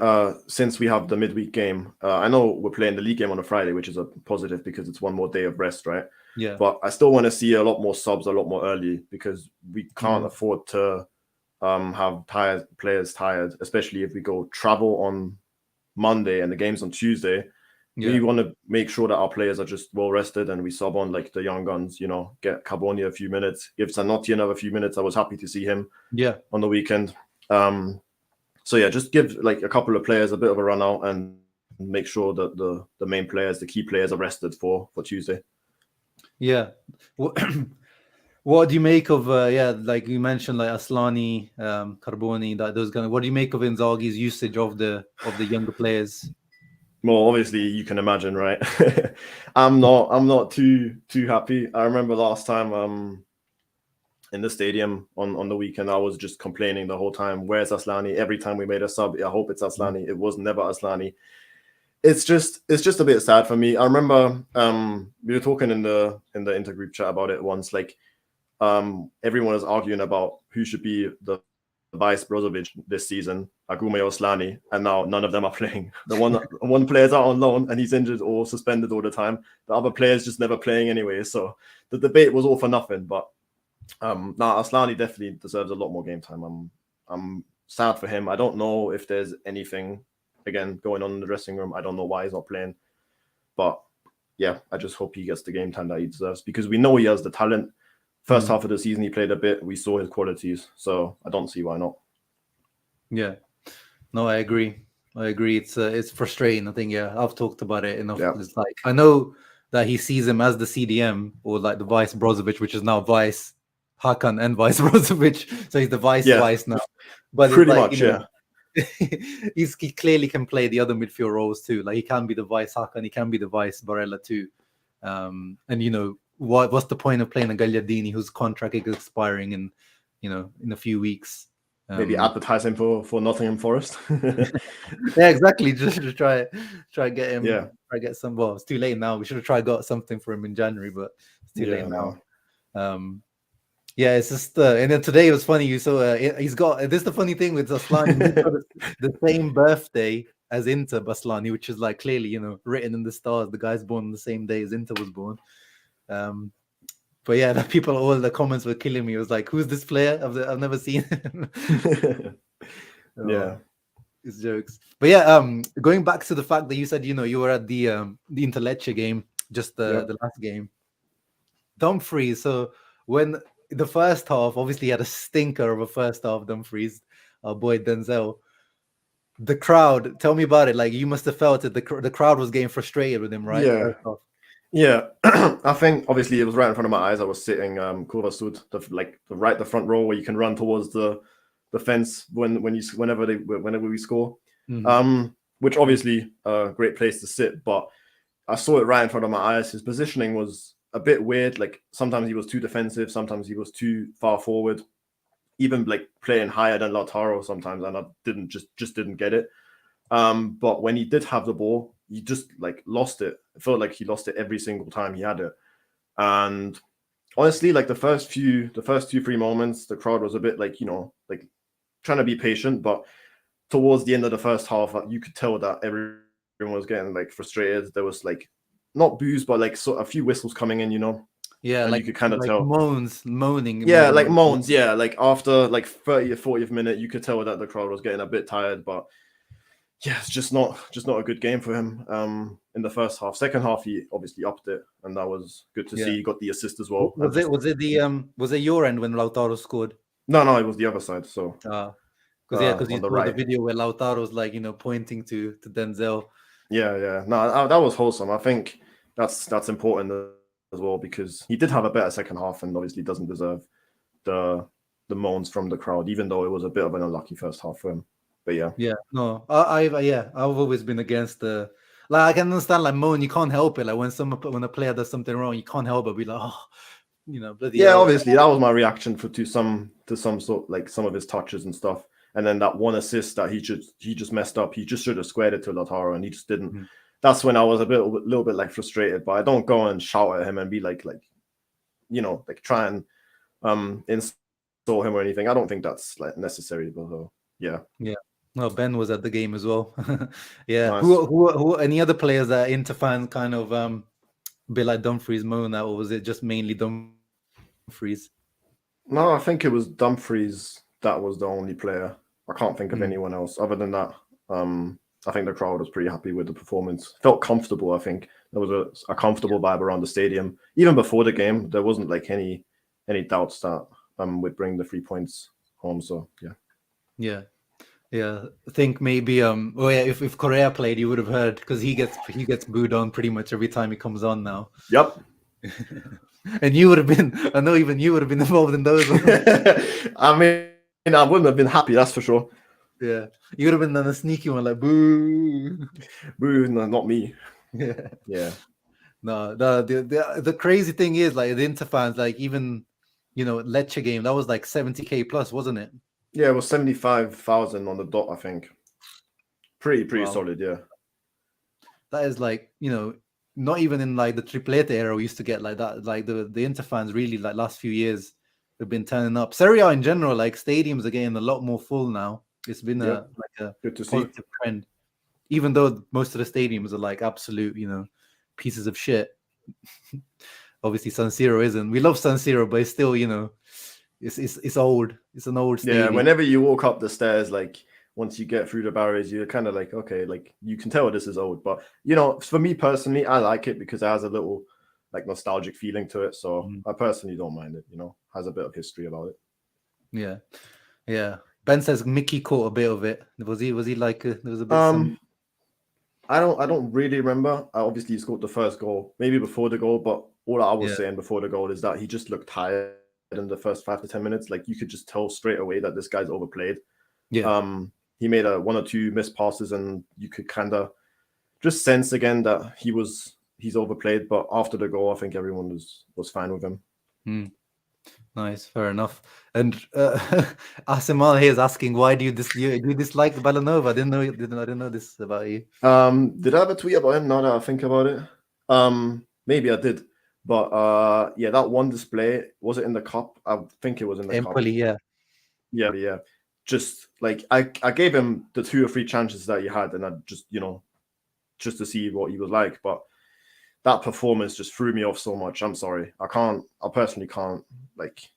since we have the midweek game, I know we're playing the league game on a Friday, which is a positive because it's one more day of rest, right? Yeah. But I still want to see a lot more subs a lot more early, because we can't afford to have players tired, especially if we go travel on Monday and the game's on Tuesday. We want to make sure that our players are just well rested, and we sub on like the young guns, get Carboni a few minutes, give Zanotti another few minutes. I was happy to see him on the weekend. So yeah, just give like a couple of players a bit of a run out and make sure that the main players, the key players, are rested for Tuesday. Yeah. What do you make of like you mentioned, like Aslani, Carboni, that those kind of, what do you make of Inzaghi's usage of the younger players? Well, obviously you can imagine, right? I'm not too happy. I remember last time in the stadium on the weekend, I was just complaining the whole time, where's Aslani? Every time we made a sub, I hope it's Aslani. It was never Aslani. It's just a bit sad for me. I remember we were talking in the intergroup chat about it once, like everyone is arguing about who should be the vice Brozovic this season, Agume or Slani, and now none of them are playing. The one player's out on loan and he's injured or suspended all the time. The other player's just never playing anyway. So the debate was all for nothing. But Aslani definitely deserves a lot more game time. I'm sad for him. I don't know if there's anything again going on in the dressing room. I don't know why he's not playing, but yeah, I just hope he gets the game time that he deserves, because we know he has the talent. First half of the season, he played a bit. We saw his qualities, so I don't see why not. Yeah, no, I agree. It's frustrating. I think I've talked about it enough. Yeah. It's like, I know that he sees him as the CDM or like the vice Brozovic, which is now vice Hakan and vice Brozovic, so he's the vice now. But pretty it's like, much, yeah. He clearly can play the other midfield roles too. Like he can be the vice Hakan, he can be the vice Barella too. And what's the point of playing a Gagliardini whose contract is expiring in a few weeks? Maybe advertising for Nottingham Forest. Yeah, exactly. Just to try get him. Yeah. Try get some. Well, it's too late now. We should have tried got something for him in January, but it's too late now. Yeah, it's just and then today it was funny. You saw he's got this is the funny thing with Aslani. He's got the same birthday as Inter Aslani, which is like clearly written in the stars. The guy's born on the same day as Inter was born. But yeah, all the comments were killing me. It was like, who's this player? I've never seen him. Yeah, it's jokes. But yeah, going back to the fact that you said you were at the Inter Lecce game, just the last game. Dumfries. So when the first half, obviously had a stinker of a first half. Dumfries, our boy Denzel. The crowd, tell me about it. Like, you must have felt it. The crowd was getting frustrated with him, right? Yeah. I think obviously it was right in front of my eyes. I was sitting Kurva Sud, the front row where you can run towards the fence whenever we score. Which obviously a great place to sit, but I saw it right in front of my eyes. His positioning was a bit weird. Like sometimes he was too defensive, sometimes he was too far forward, even like playing higher than Lautaro sometimes, and I just didn't get it. But when he did have the ball, he just like lost it. It felt like he lost it every single time he had it. And honestly, like the first 2-3 moments, the crowd was a bit like, like trying to be patient, but towards the end of the first half, you could tell that everyone was getting like frustrated. There was like not boos, but like a few whistles coming in, Yeah, and like you could kind of like tell moaning. Yeah, like moans. Yeah, like after like 30th, 40th minute, you could tell that the crowd was getting a bit tired. But yeah, it's just not a good game for him in the first half. Second half, he obviously upped it, and that was good to see. He got the assist as well. Was it your end when Lautaro scored? No, it was the other side. So because you saw the video where Lautaro's like pointing to Denzel. Yeah. No, that was wholesome. I think that's important as well, because he did have a better second half and obviously doesn't deserve the moans from the crowd, even though it was a bit of an unlucky first half for him. But yeah, no, I've always been against the, like, I can understand like moan, you can't help it. Like when a player does something wrong, you can't help but be like, bloody hell. Obviously that was my reaction to some sort, like some of his touches and stuff. And then that one assist that he just messed up. He just should have squared it to Lautaro, and he just didn't. That's when I was a little bit like frustrated. But I don't go and shout at him and be like try and insult him or anything. I don't think that's like necessary. But yeah. No, Ben was at the game as well. Yeah. Nice. Who any other players that Inter fans kind of be like Dumfries moan at, or was it just mainly Dumfries? No, I think it was Dumfries that was the only player. I can't think of anyone else other than that. I think the crowd was pretty happy with the performance. Felt comfortable. I think there was a comfortable vibe around the stadium. Even before the game, there wasn't like any doubts that we'd bring the 3 points home. So yeah. Yeah, I think maybe if Correa played, you would have heard because he gets booed on pretty much every time he comes on now. Yep. And you would have been, I know even you would have been involved in those ones. I mean, I wouldn't have been happy, that's for sure. Yeah, you would have been on a sneaky one like boo. Boo, no, not me. Yeah. Yeah. No, the crazy thing is like the Inter fans, like even Lecce game that was like 70K plus, wasn't it? Yeah, it was 75,000 on the dot, I think. Pretty Wow. solid, yeah. That is like not even in like the Triplete era we used to get like that. Like the Inter fans really like last few years have been turning up. Serie A in general, like stadiums are getting a lot more full now. It's been Yep. a Good to see. positive trend, even though most of the stadiums are like absolute pieces of shit. Obviously San Siro isn't. We love San Siro, but it's still it's old. It's an old stadium. Yeah, whenever you walk up the stairs, like once you get through the barriers, you're kind of like, okay, like you can tell this is old. But for me personally, I like it because it has a little like nostalgic feeling to it. So I personally don't mind it. Has a bit of history about it. Yeah. Ben says Mickey caught a bit of it. Was he like there was a bit? I don't really remember. Obviously, he scored the first goal, maybe before the goal. But all I was saying before the goal is that he just looked tired in the first 5 to 10 minutes. Like you could just tell straight away that this guy's overplayed. Yeah. He made one or two missed passes, and you could kind of just sense again that he's overplayed. But after the goal, I think everyone was fine with him. Nice, fair enough. And Asimal here is asking, why do you dislike Balanova? I didn't know this about you. Did I have a tweet about him? Now that I think about it, maybe I did. But yeah, that one display, was it in the cup? I think it was in the Empoli, cup. Yeah. Just like I gave him the 2 or 3 chances that he had, and I just just to see what he was like. But that performance just threw me off so much. I'm sorry, I personally can't like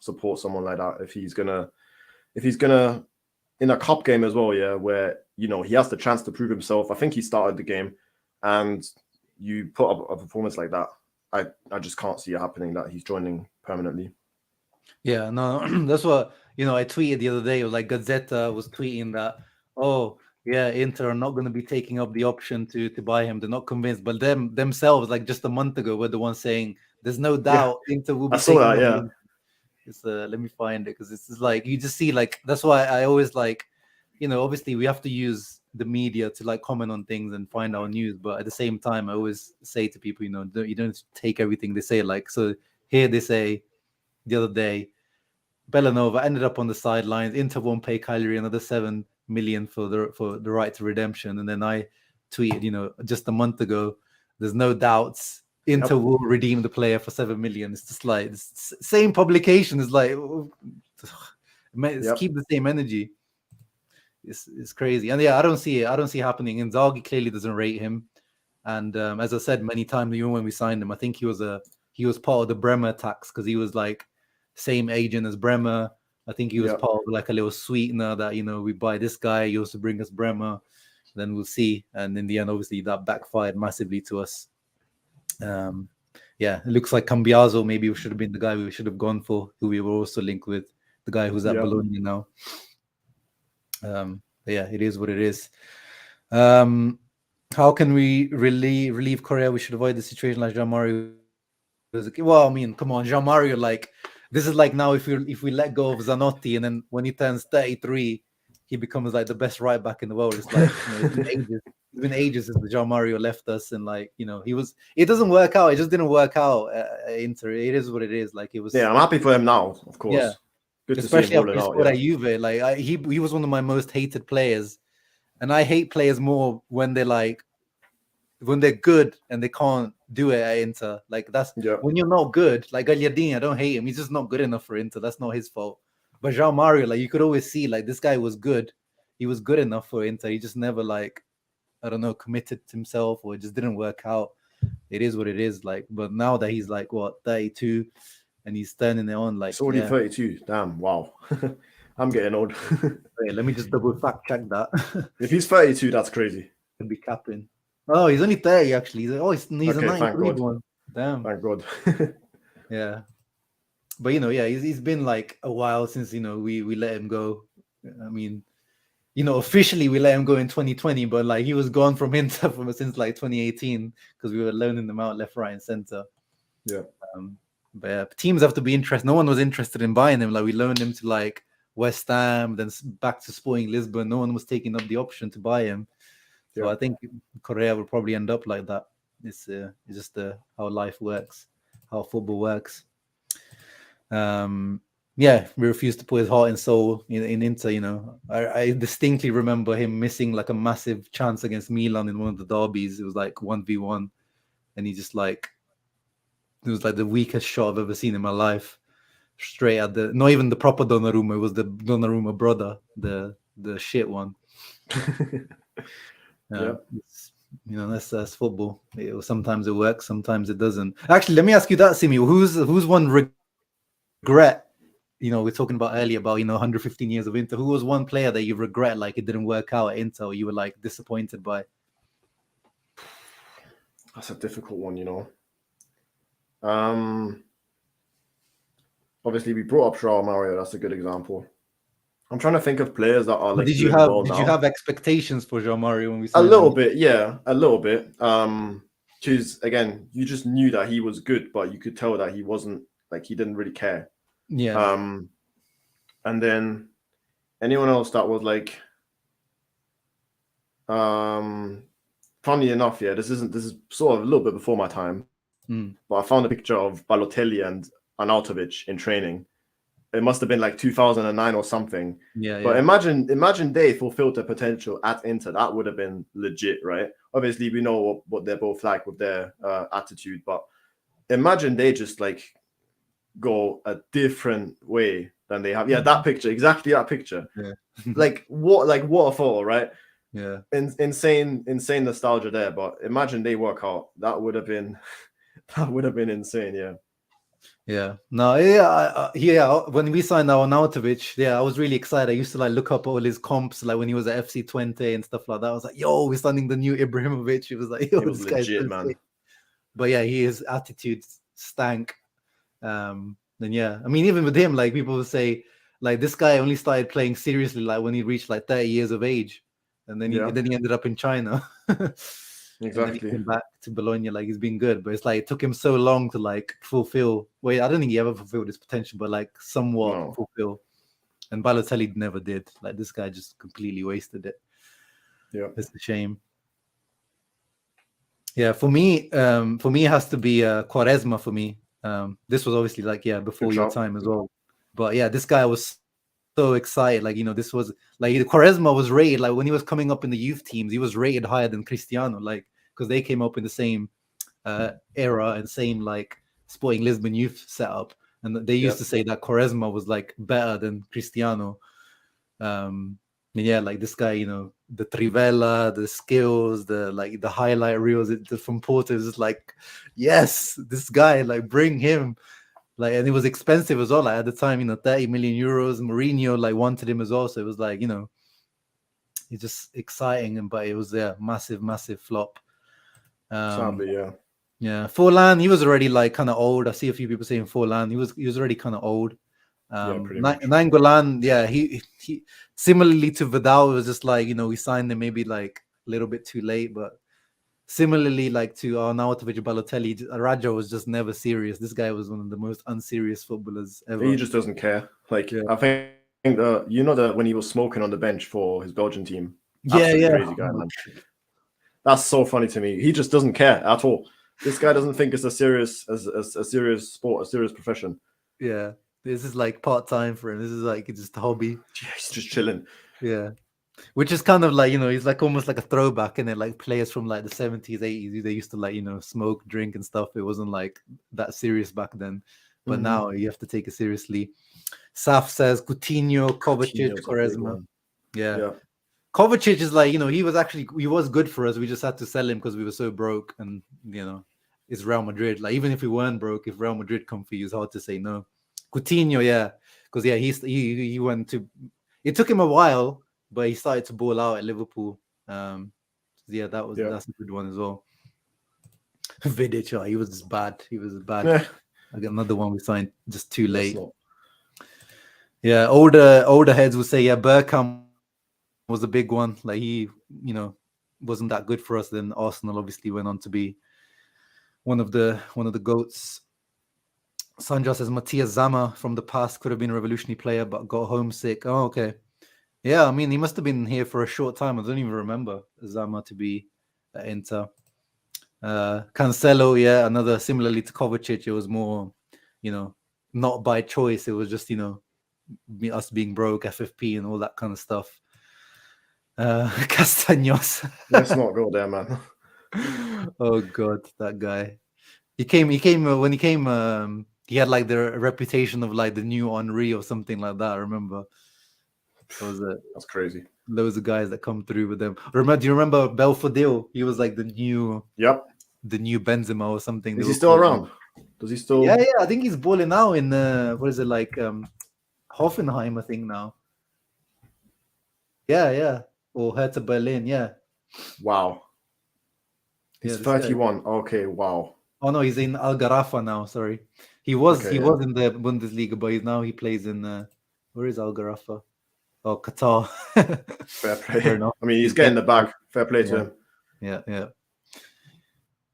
support someone like that if he's gonna in a cup game as well. Yeah, where he has the chance to prove himself. I think he started the game, and you put up a performance like that. I just can't see it happening that he's joining permanently. Yeah, no, that's what I tweeted the other day. Like Gazzetta was tweeting that, oh yeah, Inter are not going to be taking up the option to buy him. They're not convinced, but themselves, like just a month ago, were the ones saying there's no doubt Inter will be taking up the option. It's let me find it because it's like you just see like that's why I always like obviously we have to use the media to like comment on things and find out news, but at the same time I always say to people you don't take everything they say. Like so here they say the other day Belanova ended up on the sidelines. Inter won't pay Cagliari another 7 million for the right to redemption, and then I tweeted just a month ago there's no doubts Inter will redeem the player for 7 million. It's just like it's same publication is like keep the same energy. It's crazy. And yeah, I don't see it happening. Inzaghi clearly doesn't rate him. And as I said many times, even when we signed him, I think he was part of the Bremer tax because he was like same agent as Bremer. I think he was part of like a little sweetener that we buy this guy, he also bring us Bremer. Then we'll see. And in the end, obviously that backfired massively to us. Yeah, it looks like Cambiaso maybe should have been the guy we should have gone for, who we were also linked with, the guy who's at Bologna now. Yeah, it is what it is. How can we relieve Korea? We should avoid the situation like Jean-Mario. Well, I mean, come on, Jean-Mario, like this is like now if we let go of Zanotti and then when he turns 33, he becomes like the best right back in the world. It's like it's been ages since Jean-Mario left us, and like it doesn't work out. It just didn't work out at Inter. It is what it is. Like it was. Yeah, I'm happy for him now, of course. Yeah. Good especially to see him after he scored at Juve. Like he was one of my most hated players, and I hate players more when they're good and they can't do it at Inter. Like that's when you're not good. Like Gagliardini, I don't hate him. He's just not good enough for Inter. That's not his fault. But Jean-Mario, like you could always see, like this guy was good. He was good enough for Inter. He just never committed himself, or it just didn't work out. It is what it is. Like, but now that he's like 32. And he's turning it on like it's already 32. Damn, wow. I'm getting old. Wait, let me just double fact check that. If he's 32, that's crazy. Could be capping. Oh, he's only 30 actually. He's a 93 one. Damn. Thank God. Yeah. But he's been like a while since we let him go. I mean, officially we let him go in 2020, but like he was gone from Inter since like 2018 because we were loaning them out left, right, and center. Yeah. But yeah, teams have to be interested. No one was interested in buying him. Like we loaned him to like West Ham, then back to Sporting Lisbon. No one was taking up the option to buy him. So I think Correa will probably end up like that. It's just how life works, how football works. Yeah, we refused to put his heart and soul in Inter. I distinctly remember him missing like a massive chance against Milan in one of the derbies. It was like 1v1, and he just like, it was like the weakest shot I've ever seen in my life. Straight at not even the proper Donnarumma, it was the Donnarumma brother, the shit one. That's football. Sometimes it works, sometimes it doesn't. Actually, let me ask you that, Simi. Who's one regret? We're talking about earlier about 115 years of Inter. Who was one player that you regret, like it didn't work out at Inter, or you were like disappointed by? That's a difficult one. Obviously we brought up João Mario. That's a good example. I'm trying to think of players that are like. Did you have expectations for João Mario when we signed him? A little bit. Because again, you just knew that he was good, but you could tell that he wasn't, like, he didn't really care. Yeah. And then anyone else that was like, funny enough, this is sort of a little bit before my time, but I found a picture of Balotelli and Arnautovic in training. It must have been like 2009 or something. Yeah. But imagine they fulfilled their potential at Inter. That would have been legit, right? Obviously, we know what they're both like with their attitude, but imagine they just like go a different way than they have. Yeah, that picture, exactly that picture. Yeah. What a photo, right? Yeah. Insane nostalgia there. But imagine they work out. That would have been insane. Yeah. Yeah. No, yeah. When we signed Arnautovic, I was really excited. I used to like look up all his comps, like when he was at FC Twente and stuff like that. I was like, yo, we're signing the new Ibrahimovic. It was like, yo, it was this guy's legit, man. But yeah, his attitude stank. Then yeah, I mean, even with him, like people would say, like this guy only started playing seriously like when he reached like 30 years of age, and then he ended up in China. Exactly. And then he came back to Bologna, like he's been good, but it's like it took him so long to like fulfill. Wait, I don't think he ever fulfilled his potential, but like somewhat fulfill. And Balotelli never did. Like this guy just completely wasted it. Yeah, it's a shame. Yeah, for me, it has to be Quaresma for me. This was obviously like before your time as well, but yeah, this guy was so excited. Like this was like Quaresma was rated like when he was coming up in the youth teams, he was rated higher than Cristiano, like because they came up in the same era and same like Sporting Lisbon youth setup, and they used to say that Quaresma was like better than Cristiano. Like this guy, the Trivela, the skills, the highlight reels from Porto is just like, yes, this guy, like bring him. Like, and it was expensive as well. Like at the time, 30 million euros. Mourinho like wanted him as well. So it was like, it's just exciting. But it was massive flop. Sadly, yeah. Yeah. Forlan, he was already like kind of old. I see a few people saying Forlan. He was already kind of old. Nainggolan, he similarly to Vidal, it was just like, we signed him maybe like a little bit too late, but similarly like to Arnautovic, Balotelli, Raja was just never serious. This guy was one of the most unserious footballers ever. He just doesn't care. Like I think that when he was smoking on the bench for his Belgian team. Crazy guy, man. That's so funny to me. He just doesn't care at all. This guy doesn't think it's a serious sport, a serious profession. Yeah. This is like part-time for him. This is like just a hobby. Yeah, he's just chilling. Yeah. Which is kind of like, he's like almost like a throwback, and then like players from like the 70s, 80s, they used to like, smoke, drink and stuff. It wasn't like that serious back then. But now you have to take it seriously. Saf says Coutinho, Kovacic, Quaresma. Yeah. Kovacic is like, he was good for us. We just had to sell him because we were so broke. And, it's Real Madrid. Like, even if we weren't broke, if Real Madrid come for you, it's hard to say no. Coutinho, because he went to. It took him a while, but he started to ball out at Liverpool. That's a good one as well. Vidic, he was just bad. He was bad. Yeah. I got another one we signed just too late. Yeah, older heads will say Bergkamp was a big one. Like he, wasn't that good for us. Then Arsenal obviously went on to be one of the goats. Sandra says Matthias Zama from the past could have been a revolutionary player, but got homesick. Oh, okay. Yeah, I mean, he must have been here for a short time. I don't even remember Zama to be at Inter. Cancelo, yeah, another similarly to Kovacic. It was more, not by choice. It was just, us being broke, FFP, and all that kind of stuff. Castaños. Let's not go there, man. Oh God, that guy. He came when he came. He had like the reputation of like the new Henri or something like that. I remember. That's crazy. Loads of guys that come through with them. Do you remember Belfodil? He was like the new Benzema or something. Is he still around? Does he still? Yeah. I think he's balling now in what is it like Hoffenheim? I think now. Yeah. Or Hertha Berlin. Yeah. Wow. He's 31. Guy. Okay. Wow. Oh no, he's in Algarafa now. Sorry, he was in the Bundesliga, but he plays in where is Algarafa? Oh, Qatar. Fair play. Fair enough. I mean, he's getting the bag. Fair play to him. Yeah.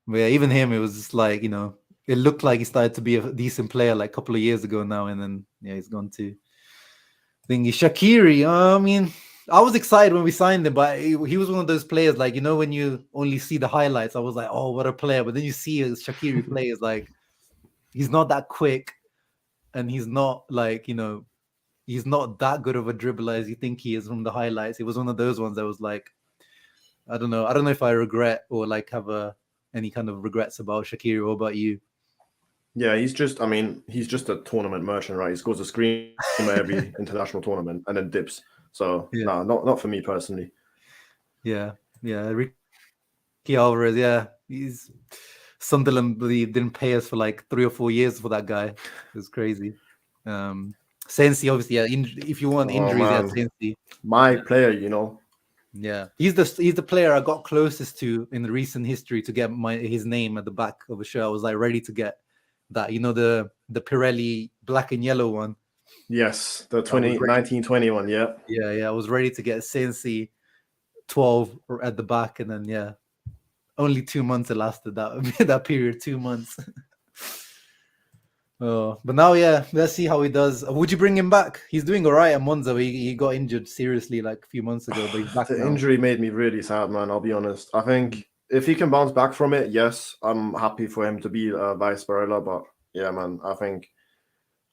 But yeah, even him, it was just like, it looked like he started to be a decent player like a couple of years ago now, and then he's gone to thingy. Shaqiri, I mean, I was excited when we signed him, but he was one of those players, like, when you only see the highlights, I was like, oh, what a player. But then you see Shaqiri play, is like, he's not that quick, and he's not like, he's not that good of a dribbler as you think he is from the highlights. It was one of those ones that was like, I don't know if I regret or like have any kind of regrets about Shaqiri. What about you? Yeah, he's just a tournament merchant, right? He scores a screamer every international tournament and then dips. So no, not for me personally. Yeah. Ricky Alvarez, he's Sunderland. He didn't pay us for like 3 or 4 years for that guy. It was crazy. Sensi, obviously, if you want injuries, Sensi. My player, Yeah, he's the player I got closest to in the recent history to get his name at the back of a shirt. I was like ready to get that, the Pirelli black and yellow one. Yes, the 1921, yeah. Yeah, I was ready to get Sensi 12 at the back, and then only 2 months it lasted that period, 2 months. Oh, but now, let's see how he does. Would you bring him back? He's doing all right at Monza. He got injured seriously like a few months ago, but he's back now. The injury made me really sad, man. I'll be honest. I think if he can bounce back from it, yes, I'm happy for him to be Vice Barella. But yeah, man, I think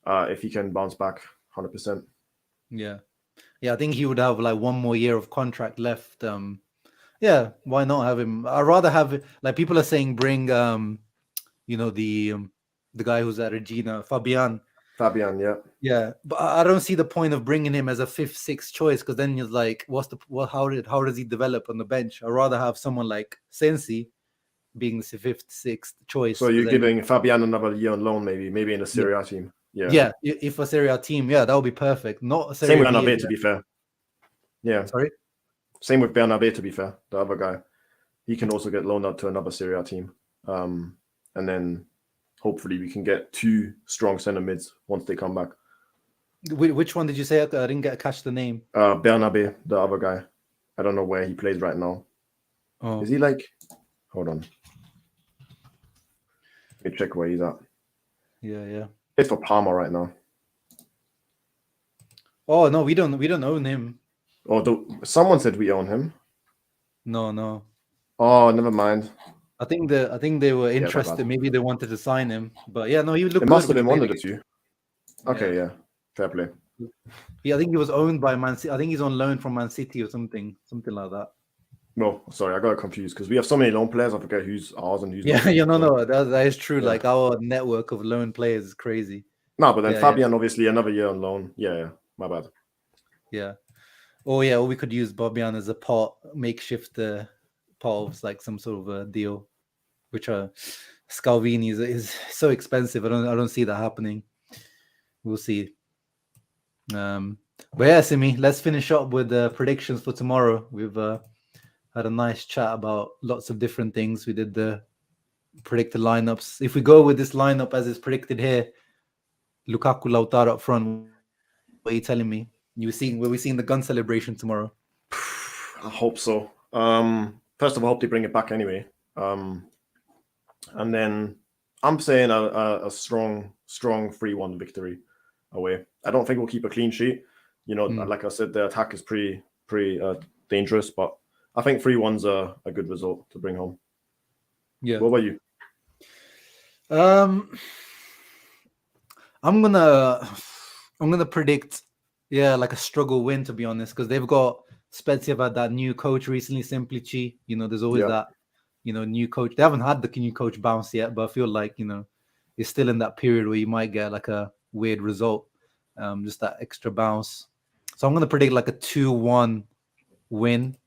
if he can bounce back, 100%. Yeah, I think he would have like 1 more year of contract left. Yeah, why not have him? I'd rather have, like, people are saying bring the guy who's at Regina, Fabian, yeah, but I don't see the point of bringing him as a 5th, 6th choice, because then you're like, how does he develop on the bench? I'd rather have someone like Sensi being the 5th, 6th choice. So you're giving Fabian another year on loan, maybe in a Serie A team. Yeah, if a Serie A team, that would be perfect. Not a Serie Same with Bernabé, to be fair. Yeah. Sorry? Same with Bernabé, to be fair. The other guy, he can also get loaned out to another Serie A team, and then hopefully we can get 2 strong center mids once they come back. Which one did you say? I didn't catch the name. Bernabé, the other guy. I don't know where he plays right now. Oh. Is he like? Hold on. Let me check where he's at. Yeah. It's for Parma right now. Oh no, we don't own him. Oh, someone said we own him. No. Oh, never mind. I think they were interested. Maybe they wanted to sign him, but he looked. It must have been one of the two. Okay, yeah, fair play. Yeah, I think he was owned by Man City. I think he's on loan from Man City or something like that. No, sorry, I got confused because we have so many loan players. I forget who's ours and who's not. No, that is true. Yeah. Like our network of loan players is crazy. No, but then Fabian, obviously another year on loan. Yeah, my bad. Yeah. Oh yeah, or we could use Bobian as a makeshift part of like some sort of a deal, which Scalvini is so expensive. I don't see that happening. We'll see. But yeah, Simi, let's finish up with the predictions for tomorrow. We've had a nice chat about lots of different things. We did the predicted lineups. If we go with this lineup as is predicted here, Lukaku, Lautaro up front, what are you telling me? Will we seeing the gun celebration tomorrow? I hope so. First of all, I hope they bring it back anyway. And then I'm saying a strong 3-1 victory away. I don't think we'll keep a clean sheet. You know, like I said, the attack is pretty dangerous, but I think 3-1's a good result to bring home. Yeah. What about you? I'm gonna predict, like a struggle win, to be honest, because they've got Spezia have had that new coach recently, Simplici. You know, there's always that, new coach. They haven't had the new coach bounce yet, but I feel like, it's still in that period where you might get like a weird result, just that extra bounce. So I'm gonna predict like a 2-1 win.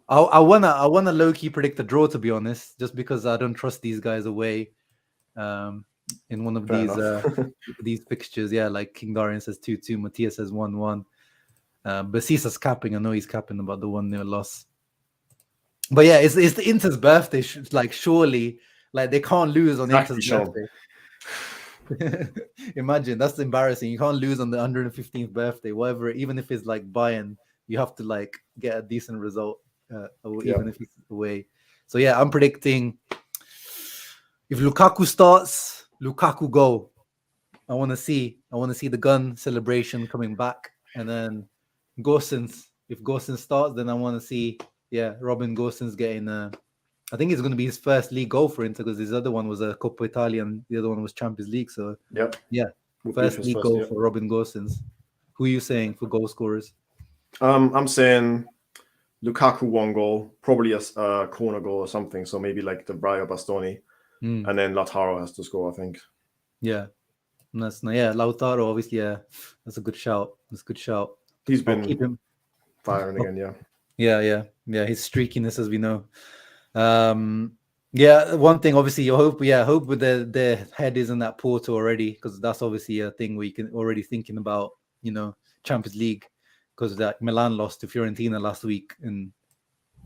I wanna low key predict a draw, to be honest, just because I don't trust these guys away. In one of these fixtures, like King Darian says 2-2, Matthias says 1-1. But Cisa's capping. I know he's capping about the 1-0 loss. But yeah, it's the Inter's birthday. Like, surely, like, they can't lose on Inter's birthday. Imagine, that's embarrassing. You can't lose on the 115th birthday, whatever. Even if it's like Bayern, you have to like get a decent result, even if it's away. So yeah, I'm predicting if Lukaku starts, Lukaku goal. I want to see the gun celebration coming back, and then Gosens. If Gosens starts, then I want to see Robin Gosens getting I think it's going to be his first league goal for Inter, because his other one was a Coppa Italia and the other one was Champions League. So first league goal for Robin Gosens. Who are you saying for goal scorers? I'm saying Lukaku 1 goal, probably a corner goal or something. So maybe like the Brian Bastoni. And then Lautaro has to score, I think. Yeah. Lautaro, obviously, that's a good shout. He's been firing again, Yeah, his streakiness, as we know. One thing, obviously, you hope with their head is in that Porto already, because that's obviously a thing where you can already thinking about, Champions League, because that Milan lost to Fiorentina last week, and,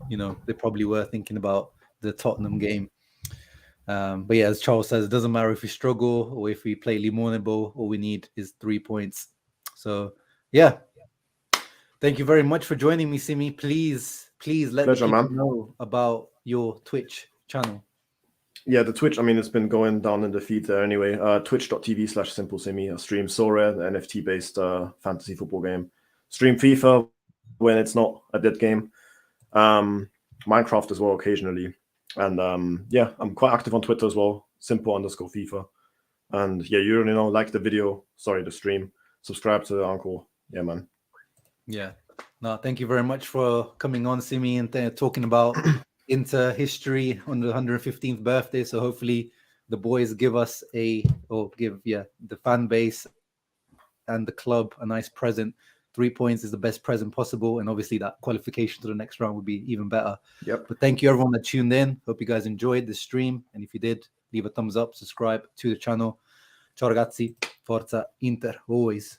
they probably were thinking about the Tottenham game. But as Charles says, it doesn't matter if we struggle or if we play Limonebo. All we need is 3 points. So thank you very much for joining me, Simi. Please let people know about your Twitch channel. Yeah, the Twitch, I mean, it's been going down in the feed there anyway. Twitch.tv/SimpleSimi. I stream Sora, the NFT-based fantasy football game. Stream FIFA when it's not a dead game. Minecraft as well occasionally. And I'm quite active on Twitter as well, simple_FIFA. And you already know, like the stream, subscribe to the Uncle. Yeah, man. Yeah. No, thank you very much for coming on, Simi, and talking about Inter history on the 115th birthday. So hopefully the boys give us the fan base and the club a nice present. 3 points is the best present possible, and obviously that qualification to the next round would be even better. Yep. But thank you everyone that tuned in. Hope you guys enjoyed the stream, and if you did, leave a thumbs up, subscribe to the channel. Ciao ragazzi, forza Inter always.